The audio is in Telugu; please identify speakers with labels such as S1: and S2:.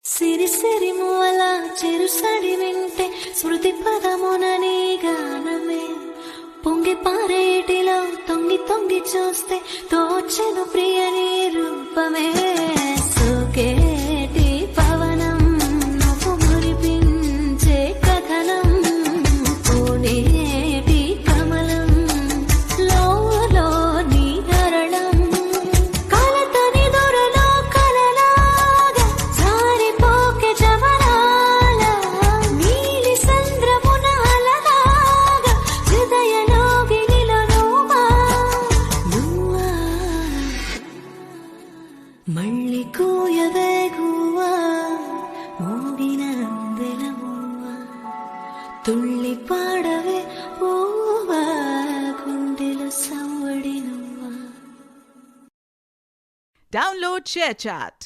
S1: సిరి సిరి మూల చిరుసడి వింటే స్మృతి పదమునని గానమే పొంగి పారేటిలో తొంగి తొంగి చూస్తే తోచెను ప్రియని రూపమే సోకేటి పవనం నువ్వు మురిపించే కథనం పూనేటి కమలం లోలో నీ హరణం కలతని దొరలో కలలాగా జారిపోకే జవనాల నీలి సంద్రమున అలలాగా హృదయలోకి నిలనుమా నువ్వా మళ్ళీ కూయవే గువ్వా మూగిన అందెలమువ్వా తుళ్ళి పాడవే ఓవా గుండెలో సవ్వడి నువ్వా.
S2: Download ShareChat.